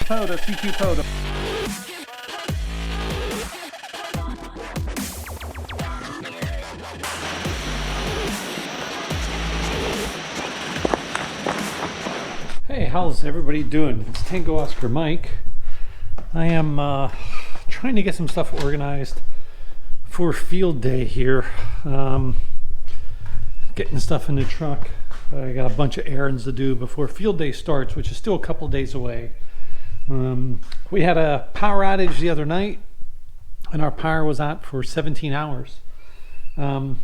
Poda, TQ Poda. Hey, how's everybody doing? It's Tango Oscar Mike. I am trying to get some stuff organized for field day here. Getting stuff in the truck. I got a bunch of errands to do before field day starts, which is still a couple days away. We had a power outage the other night, and our power was out for 17 hours. I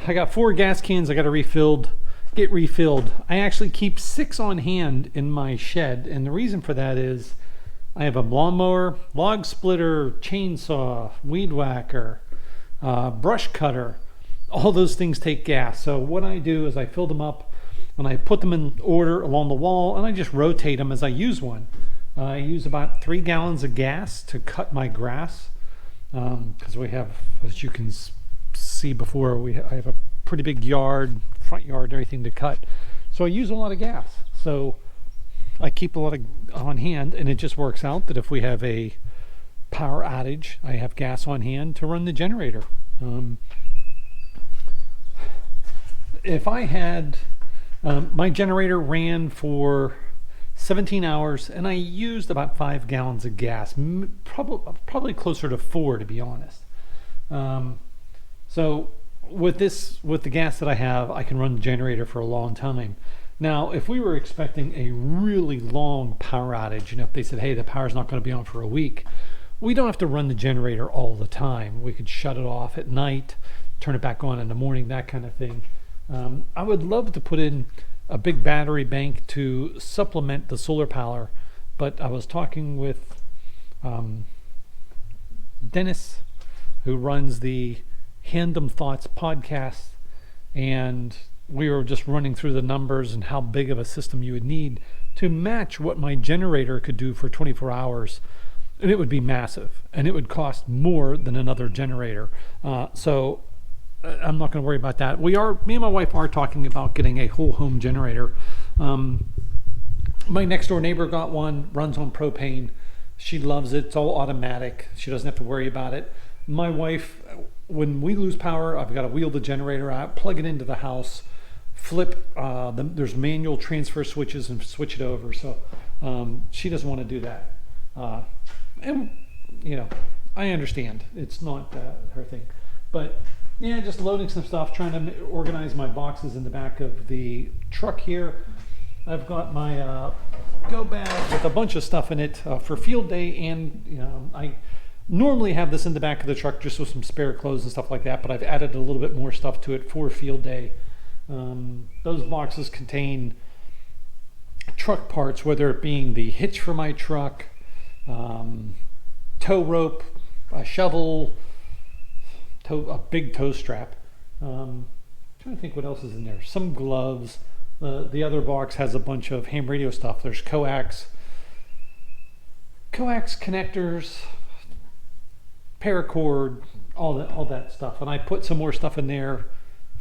got 4 gas cans I got to get refilled. I actually keep 6 on hand in my shed, and the reason for that is I have a lawnmower, log splitter, chainsaw, weed whacker, brush cutter. All those things take gas. So what I do is I fill them up and I put them in order along the wall, and I just rotate them as I use one. I use about 3 gallons of gas to cut my grass because we have, as you can see before, I have a pretty big yard, front yard, everything to cut. So I use a lot of gas. So I keep a lot on hand, and it just works out that if we have a power outage, I have gas on hand to run the generator. If I had, my generator ran for 17 hours and I used about 5 gallons of gas, probably closer to 4 to be honest. So with the gas that I have, I can run the generator for a long time. Now, if we were expecting a really long power outage, if they said, hey, the power's not going to be on for a week, we don't have to run the generator all the time. We could shut it off at night, turn it back on in the morning, that kind of thing. I would love to put in a big battery bank to supplement the solar power, but I was talking with Dennis, who runs the Handom Thoughts podcast, and we were just running through the numbers and how big of a system you would need to match what my generator could do for 24 hours. And it would be massive, and it would cost more than another generator. So I'm not going to worry about that. Me and my wife are talking about getting a whole home generator. My next door neighbor got one, runs on propane. She loves it. It's all automatic. She doesn't have to worry about it. My wife, when we lose power, I've got to wheel the generator out, plug it into the house, flip. There's manual transfer switches and switch it over. So she doesn't want to do that. And I understand. It's not her thing. But yeah, just loading some stuff, trying to organize my boxes in the back of the truck here. I've got my go bag with a bunch of stuff in it for field day, and I normally have this in the back of the truck just with some spare clothes and stuff like that, but I've added a little bit more stuff to it for field day. Those boxes contain truck parts, whether it being the hitch for my truck, tow rope, a shovel, a big tow strap. Trying to think what else is in there. Some gloves. The other box has a bunch of ham radio stuff. There's coax connectors, paracord, all that stuff. And I put some more stuff in there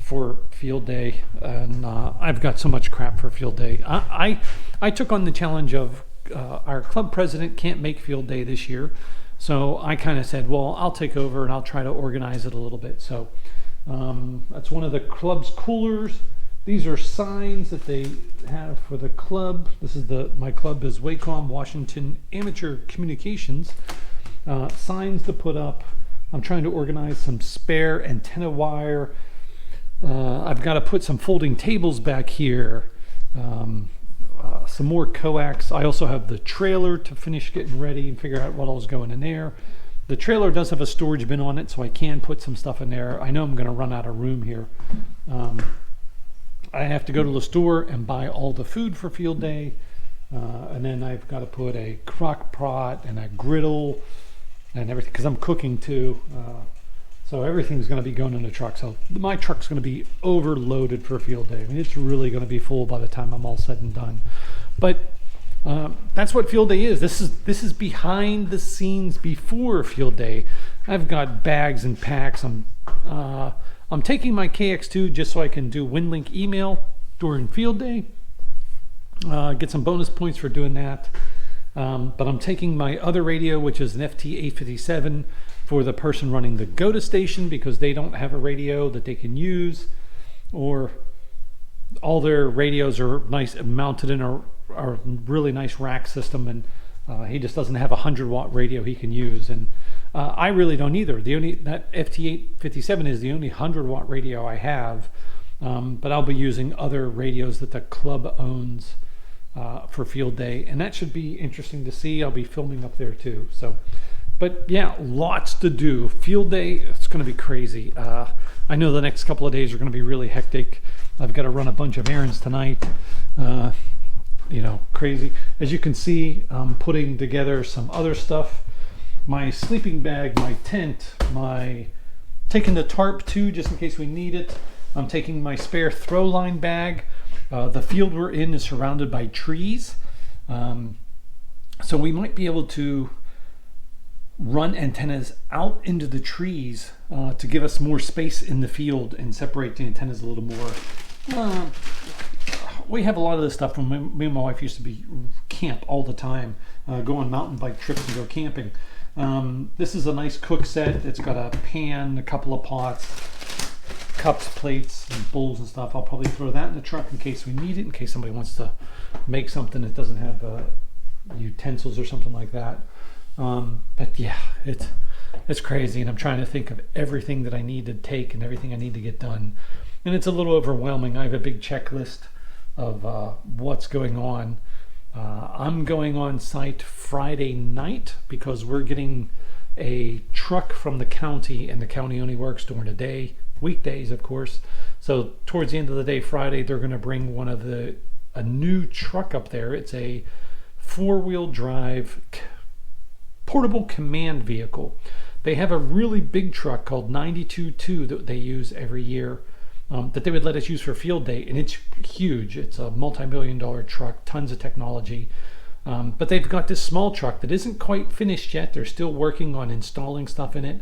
for field day. And I've got so much crap for field day. I took on the challenge of our club president can't make field day this year. So I kind of said, well, I'll take over and I'll try to organize it a little bit. So that's one of the club's coolers. These are signs that they have for the club. My club is Wacom Washington Amateur Communications. Signs to put up. I'm trying to organize some spare antenna wire. I've got to put some folding tables back here. Some more coax. I also have the trailer to finish getting ready and figure out what all's going in there. The trailer does have a storage bin on it, so I can put some stuff in there. I know I'm going to run out of room here. I have to go to the store and buy all the food for field day, and then I've got to put a crock pot and a griddle and everything, because I'm cooking too. So everything's going to be going in the truck. So my truck's going to be overloaded for field day. I mean, it's really going to be full by the time I'm all said and done. But that's what field day is. This is behind the scenes before field day. I've got bags and packs. I'm taking my KX2 just so I can do WinLink email during field day. Get some bonus points for doing that. But I'm taking my other radio, which is an FT857, for the person running the GOTA station because they don't have a radio that they can use, or all their radios are nice mounted in a really nice rack system, and he just doesn't have a 100-watt radio he can use. And I really don't either. That FT857 is the only 100-watt radio I have, but I'll be using other radios that the club owns for field day, and that should be interesting to see. I'll be filming up there too. So, but yeah, lots to do. Field day, it's going to be crazy. I know the next couple of days are going to be really hectic. I've got to run a bunch of errands tonight. Crazy. As you can see, I'm putting together some other stuff. My sleeping bag, my tent, taking the tarp too, just in case we need it. I'm taking my spare throw line bag. The field we're in is surrounded by trees. So we might be able to run antennas out into the trees to give us more space in the field and separate the antennas a little more. We have a lot of this stuff when me and my wife used to camp all the time, go on mountain bike trips and go camping. This is a nice cook set. It's got a pan, a couple of pots, cups, plates, and bowls and stuff. I'll probably throw that in the truck in case we need it, in case somebody wants to make something that doesn't have utensils or something like that. But yeah, it's crazy, and I'm trying to think of everything that I need to take and everything I need to get done, and it's a little overwhelming. I have a big checklist of what's going on. I'm going on site Friday night because we're getting a truck from the county, and the county only works during the day, weekdays of course. So towards the end of the day Friday, they're going to bring a new truck up there. It's a 4-wheel drive portable command vehicle. They have a really big truck called 92-2 that they use every year, that they would let us use for field day, and it's huge. It's a multi-million-dollar truck, tons of technology. But they've got this small truck that isn't quite finished yet. They're still working on installing stuff in it,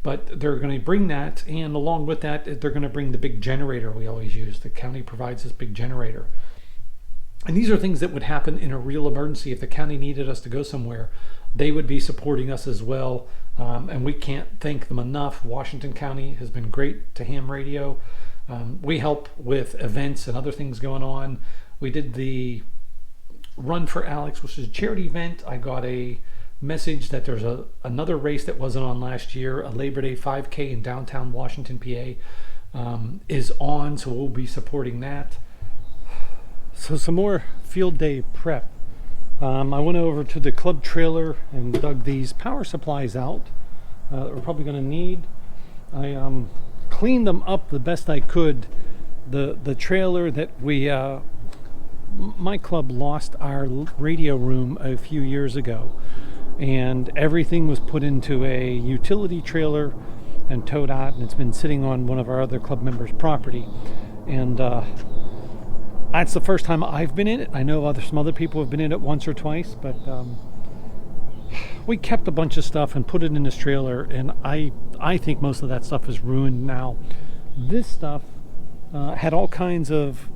but they're going to bring that, and along with that, they're going to bring the big generator we always use. The county provides this big generator. And these are things that would happen in a real emergency. If the county needed us to go somewhere, they would be supporting us as well. And we can't thank them enough. Washington County has been great to ham radio. We help with events and other things going on. We did the Run for Alex, which is a charity event. I got a message that there's another race that wasn't on last year, a Labor Day 5K in downtown Washington, PA, is on, so we'll be supporting that. So some more field day prep. I went over to the club trailer and dug these power supplies out that we're probably going to need. I cleaned them up the best I could. The trailer that my club lost our radio room a few years ago, and everything was put into a utility trailer and towed out, and it's been sitting on one of our other club members' property. And that's the first time I've been in it. I know some other people have been in it once or twice, but we kept a bunch of stuff and put it in this trailer, and I think most of that stuff is ruined now. This stuff had all kinds of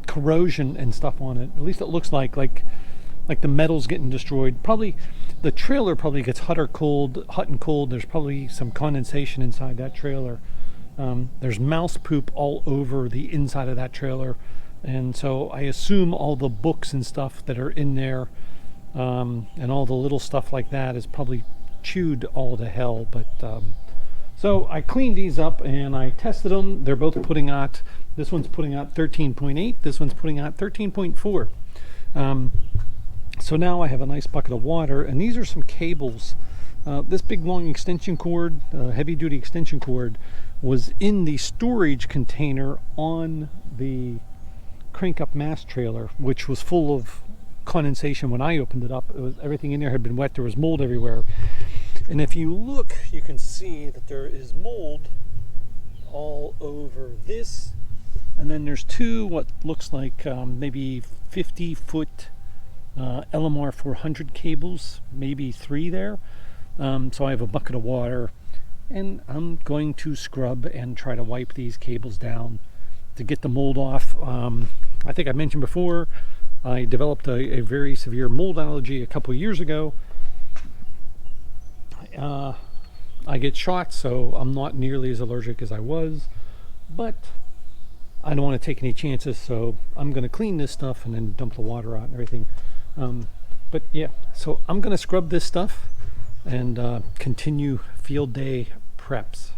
corrosion and stuff on it. At least it looks like the metal's getting destroyed. Probably the trailer probably gets hot and cold. There's probably some condensation inside that trailer. There's mouse poop all over the inside of that trailer, and so I assume all the books and stuff that are in there, and all the little stuff like that is probably chewed all to hell. But so I cleaned these up and I tested them. They're both putting out, this one's putting out 13.8, this one's putting out 13.4. So now I have a nice bucket of water, and these are some cables. This big long extension cord, heavy duty extension cord, was in the storage container on the crank up mast trailer, which was full of condensation when I opened it up. Everything in there had been wet. There was mold everywhere. And if you look, you can see that there is mold all over this. And then there's two what looks like maybe 50-foot LMR 400 cables, maybe 3 there. So I have a bucket of water, and I'm going to scrub and try to wipe these cables down to get the mold off. I think I mentioned before, I developed a very severe mold allergy a couple years ago. I get shots, so I'm not nearly as allergic as I was, but I don't want to take any chances, so I'm going to clean this stuff and then dump the water out and everything. But yeah, so I'm going to scrub this stuff and continue field day preps.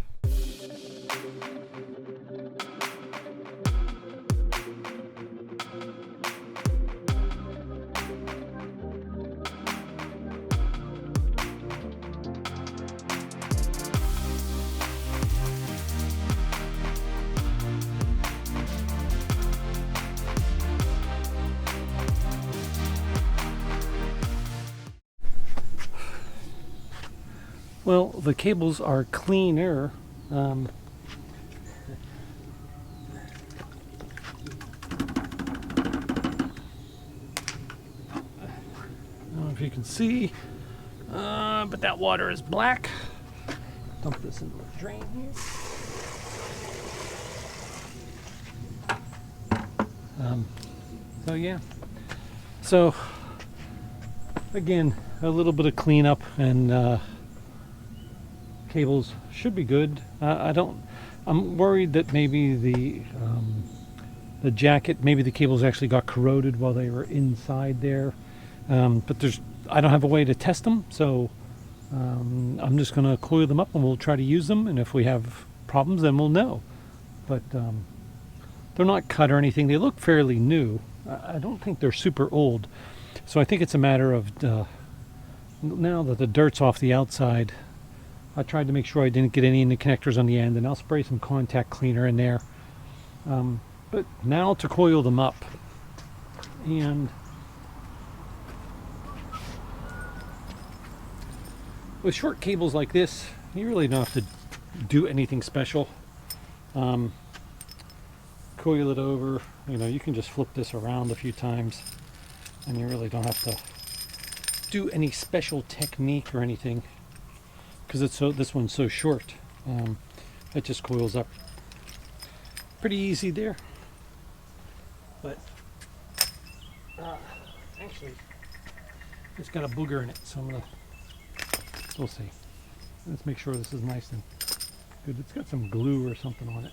Well, the cables are cleaner. I don't know if you can see, but that water is black. Dump this into the drain here. So yeah. So again, a little bit of cleanup and cables should be good. I'm worried that maybe the jacket, maybe the cables actually got corroded while they were inside there. But I don't have a way to test them, so I'm just going to coil them up and we'll try to use them. And if we have problems, then we'll know. But they're not cut or anything. They look fairly new. I don't think they're super old. So I think it's a matter of now that the dirt's off the outside, I tried to make sure I didn't get any in the connectors on the end, and I'll spray some contact cleaner in there. But now to coil them up. And with short cables like this, you really don't have to do anything special. Coil it over, you can just flip this around a few times, and you really don't have to do any special technique or anything, because this one's so short. It just coils up pretty easy there. But actually, it's got a booger in it, so we'll see. Let's make sure this is nice and good. It's got some glue or something on it.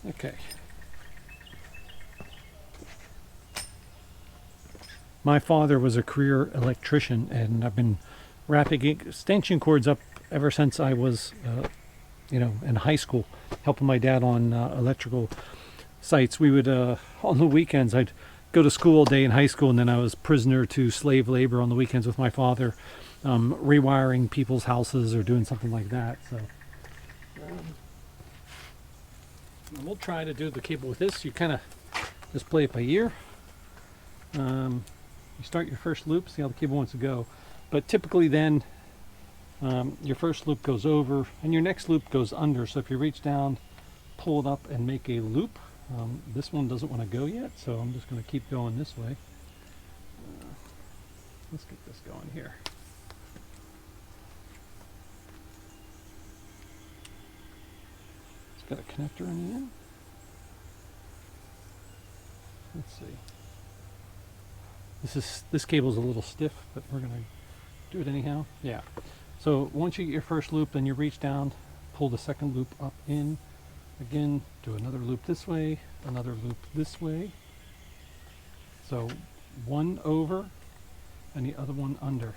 Okay. My father was a career electrician, and I've been wrapping extension cords up ever since I was, in high school, helping my dad on electrical sites. We would, on the weekends, I'd go to school all day in high school, and then I was prisoner to slave labor on the weekends with my father, rewiring people's houses or doing something like that. So. We'll try to do the cable with this. You kind of just play it by ear. You start your first loop, see how the cable wants to go. But typically then, your first loop goes over and your next loop goes under. So if you reach down, pull it up and make a loop. This one doesn't want to go yet, so I'm just going to keep going this way. Let's get this going here. Got a connector in the end. Let's see. This cable's a little stiff, but we're gonna do it anyhow. Yeah. So once you get your first loop, then you reach down, pull the second loop up in. Again, do another loop this way, another loop this way. So one over and the other one under.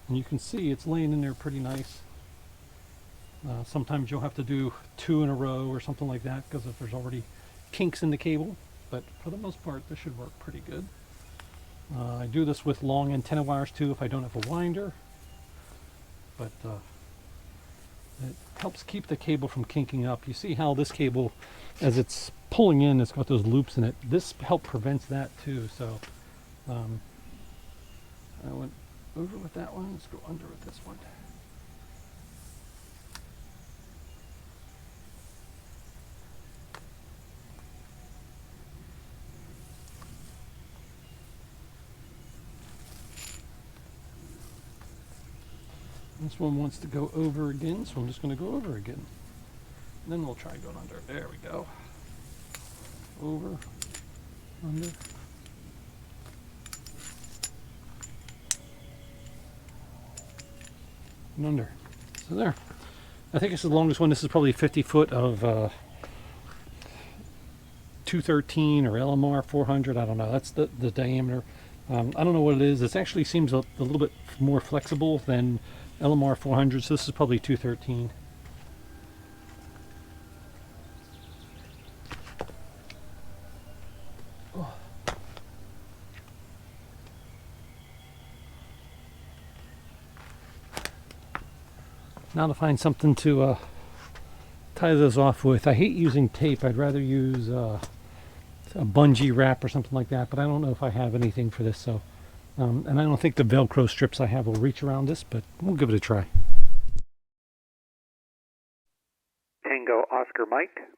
And you can see it's laying in there pretty nice. Sometimes you'll have to do two in a row or something like that because if there's already kinks in the cable, but for the most part this should work pretty good. I do this with long antenna wires too if I don't have a winder, but it helps keep the cable from kinking up. You see how this cable, as it's pulling in, it's got those loops in it. This helps prevents that too. So I went over with that one. Let's go under with this one. This one wants to go over again, so I'm just going to go over again. And then we'll try going under. There we go. Over, under. And under. So there. I think it's the longest one. This is probably 50 foot of 213 or LMR 400. I don't know. That's the diameter. I don't know what it is. It actually seems a little bit more flexible than LMR 400, so this is probably 213. Oh. Now to find something to tie those off with. I hate using tape. I'd rather use a bungee wrap or something like that, but I don't know if I have anything for this. So, and I don't think the Velcro strips I have will reach around this, but we'll give it a try. Tango Oscar Mike.